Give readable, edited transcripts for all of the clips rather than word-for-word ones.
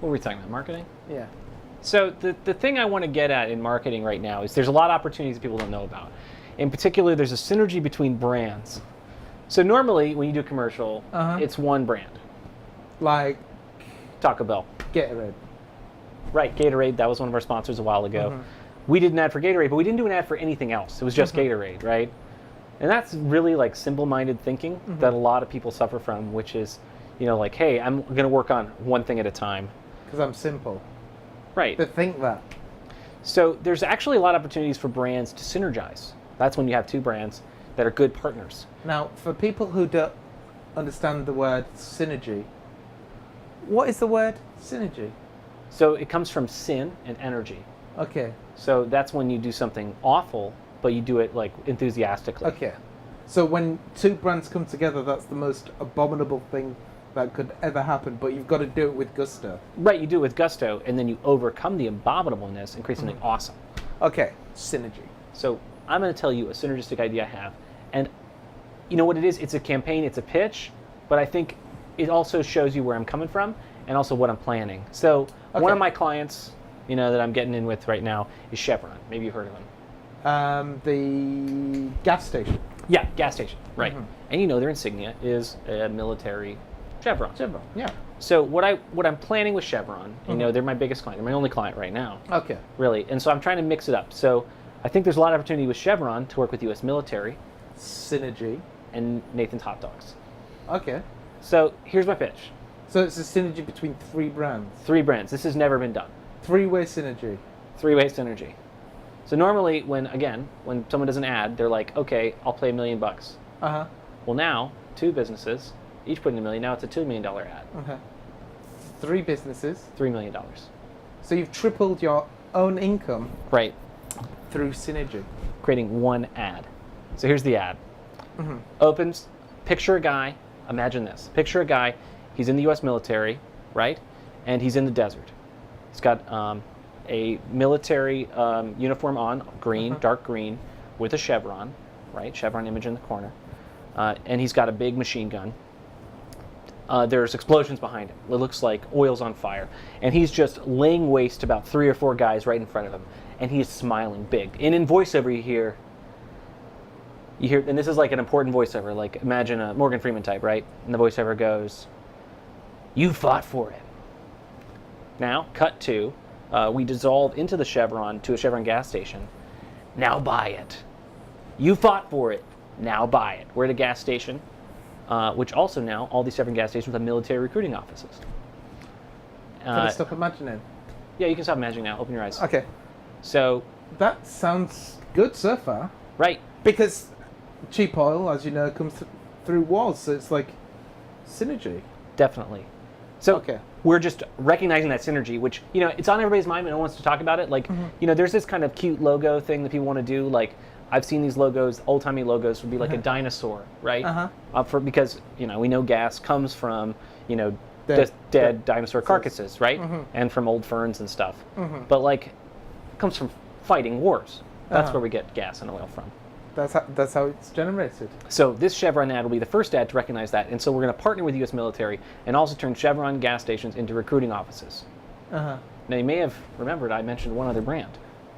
What were we talking about? Marketing? Yeah. So the thing I want to get at in marketing right now is there's a lot of opportunities that people don't know about. In particular, there's a synergy between brands. So normally, when you do a commercial, it's one brand. Like Taco Bell. Gatorade. Right, Gatorade. That was one of our sponsors a while ago. We did an ad for Gatorade, but we didn't do an ad for anything else. It was just Gatorade, right? And that's really like simple-minded thinking that a lot of people suffer from, which is, you know, like, hey, I'm going to work on one thing at a time. Because I'm simple. Right. But think that. So there's actually a lot of opportunities for brands to synergize. That's when you have two brands that are good partners. Now, for people who don't understand the word synergy, what is the word synergy? So it comes from sin and energy. Okay. So that's when you do something awful, but you do it like enthusiastically. Okay. So when two brands come together, that's the most abominable thing that could ever happen, but you've got to do it with gusto. Right, you do it with gusto, and then you overcome the abominableness and create something awesome. Okay, synergy. So I'm going to tell you a synergistic idea I have. And you know what it is? It's a campaign, it's a pitch, but I think it also shows you where I'm coming from and also what I'm planning. So one of my clients, you know, that I'm getting in with right now is Chevron. Maybe you've heard of them. The gas station. Yeah, gas station, right. And you know their insignia is a military Chevron. Chevron, yeah. So what I'm planning with Chevron, you know, they're my biggest client. They're my only client right now. Okay. Really. And so I'm trying to mix it up. So I think there's a lot of opportunity with Chevron to work with U.S. military. Synergy. And Nathan's Hot Dogs. Okay. So here's my pitch. So it's a synergy between three brands. Three brands. This has never been done. Three-way synergy. Three-way synergy. So normally when someone does an ad, they're like, okay, I'll pay $1 million. Uh-huh. Well now, two businesses, each put in $1 million, now it's a $2 million ad. Okay. Three businesses. $3 million. So you've tripled your own income. Right. Through synergy. Creating one ad. So here's the ad. Opens, picture a guy, imagine this. Picture a guy, he's in the U.S. military, right? And he's in the desert. He's got a military uniform on, green, dark green, with a chevron, right? Chevron image in the corner. And he's got a big machine gun. There's explosions behind him. It looks like oil's on fire. And he's just laying waste to about 3 or 4 guys right in front of him. And he's smiling big. And in voiceover you hear, and this is like an important voiceover, like imagine a Morgan Freeman type, right? And the voiceover goes, "You fought for it." Now, cut to, we dissolve into the Chevron to a Chevron gas station. Now buy it. You fought for it. Now buy it. We're at a gas station, which also now, all these Chevron gas stations have military recruiting offices. Can I stop imagining? Yeah, you can stop imagining now. Open your eyes. Okay. So. That sounds good so far. Right. Because cheap oil, as you know, comes through wars, so it's like synergy. Definitely. So we're just recognizing that synergy, which, you know, it's on everybody's mind and no one wants to talk about it. Like, you know, there's this kind of cute logo thing that people want to do. Like, I've seen these logos, old-timey logos would be like a dinosaur, right? Because, you know, we know gas comes from, you know, dead dinosaur carcasses, right? And from old ferns and stuff. But, like, it comes from fighting wars. That's where we get gas and oil from. That's how it's generated. So this Chevron ad will be the first ad to recognize that, and so we're going to partner with the U.S. military and also turn Chevron gas stations into recruiting offices. Now you may have remembered I mentioned one other brand.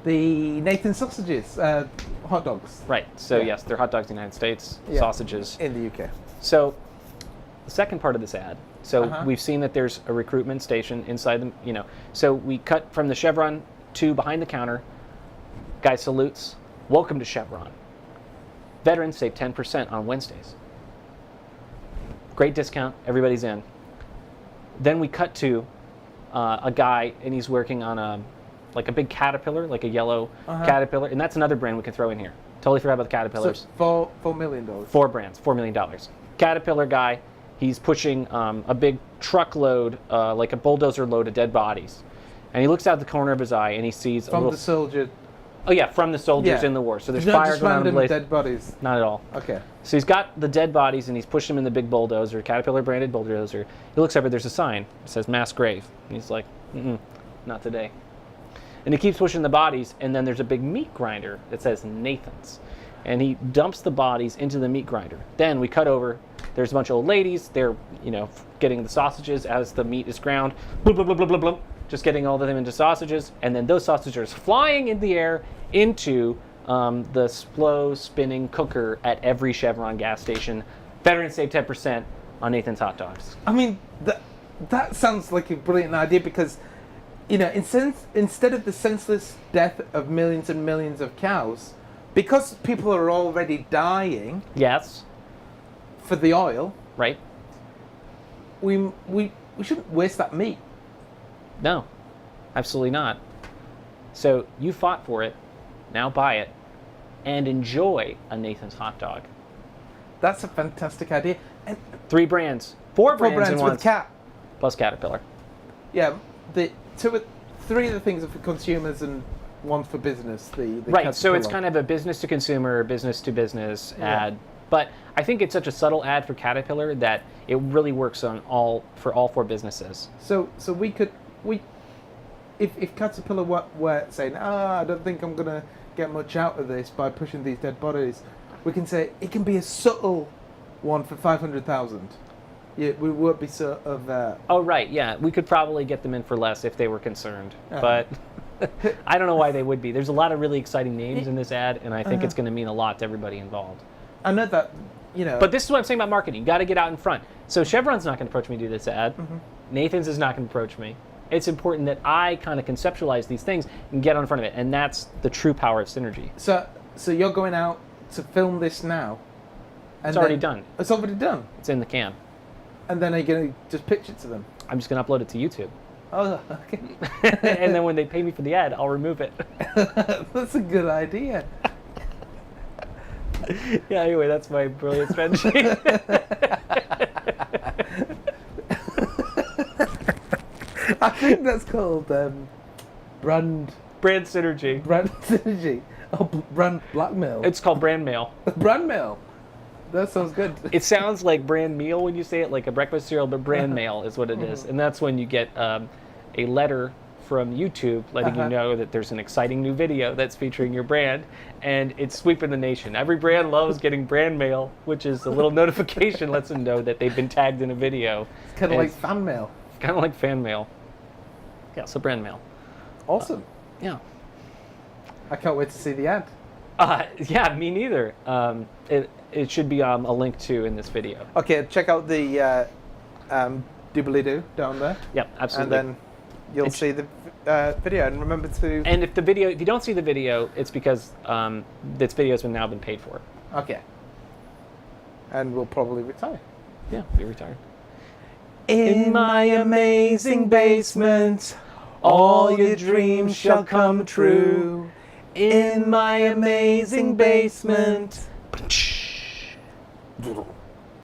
The Nathan sausages, hot dogs. Right. So yes, they're hot dogs in the United States, sausages in the UK. So the second part of this ad. So we've seen that there's a recruitment station inside them. You know, so we cut from the Chevron to behind the counter. Guy salutes. Welcome to Chevron. Veterans save 10% on Wednesdays. Great discount. Everybody's in. Then we cut to a guy, and he's working on a big caterpillar, like a yellow caterpillar, and that's another brand we can throw in here. Totally forgot about the caterpillars. So $4 million. 4 brands, $4 million. Caterpillar guy, he's pushing a big truckload, like a bulldozer load of dead bodies, and he looks out the corner of his eye and he sees from the soldier. Oh yeah, from the soldiers in the war. So there's fire going on in the place. Dead bodies. Not at all. Okay. So he's got the dead bodies and he's pushing them in the big bulldozer, Caterpillar branded bulldozer. He looks over, there's a sign. It says mass grave. And he's like, not today. And he keeps pushing the bodies, and then there's a big meat grinder that says Nathan's. And he dumps the bodies into the meat grinder. Then we cut over There's a bunch of old ladies. They're, getting the sausages as the meat is ground. Blah, blah, blah, blah, blah, blah. Just getting all of them into sausages. And then those sausages are flying in the air into the slow spinning cooker at every Chevron gas station. Veterans save 10% on Nathan's hot dogs. I mean, that sounds like a brilliant idea because, instead of the senseless death of millions and millions of cows, because people are already dying Yes. for the oil, Right? we shouldn't waste that meat. No, absolutely not. So you fought for it. Now buy it and enjoy a Nathan's hot dog. That's a fantastic idea. And 3 brands, 4 four brands in brands one, with cat. plus Caterpillar. Yeah, three of the things are for consumers and one for business. The Right, so it's Caterpillar. kind of a business to consumer, business to business Yeah. ad. But I think it's such a subtle ad for Caterpillar that it really works for all 4 businesses. So if Caterpillar were saying, I don't think I'm gonna get much out of this by pushing these dead bodies, we can say it can be a subtle one for 500,000. Yeah, we won't be sort of. Oh, right, yeah. We could probably get them in for less if they were concerned. Uh-huh. But I don't know why they would be. There's a lot of really exciting names in this ad, and I think it's going to mean a lot to everybody involved. I know that, But this is what I'm saying about marketing. You got to get out in front. So Chevron's not going to approach me to do this ad. Mm-hmm. Nathan's is not going to approach me. It's important that I kind of conceptualize these things and get in front of it, and that's the true power of synergy. So you're going out to film this now. And It's already done. It's already done. It's in the can. And then are you going to just pitch it to them? I'm just going to upload it to YouTube. Oh, okay. And then when they pay me for the ad, I'll remove it. That's a good idea. Yeah, anyway, that's my brilliant strategy. I think that's called brand Synergy. synergy. Oh, brand blackmail. It's called brand mail. brand mail. That sounds good. It sounds like brand meal when you say it, like a breakfast cereal, but brand mail is what it is. And that's when you get a letter from YouTube letting you know that there's an exciting new video that's featuring your brand, and it's sweeping the nation. Every brand loves getting brand mail, which is a little notification lets them know that they've been tagged in a video. It's kind of like fan mail. Kind of like fan mail. Yeah, so brand mail. Awesome. Yeah. I can't wait to see the ad. Yeah, me neither. It should be a link to in this video. Okay, check out the doobly-doo down there. Yep, absolutely. And then you'll see the video. And remember to... And if you don't see the video, it's because this video has now been paid for. Okay. And we'll probably retire. Yeah, be retired. In my amazing basement, all your dreams shall come true. In my amazing basement.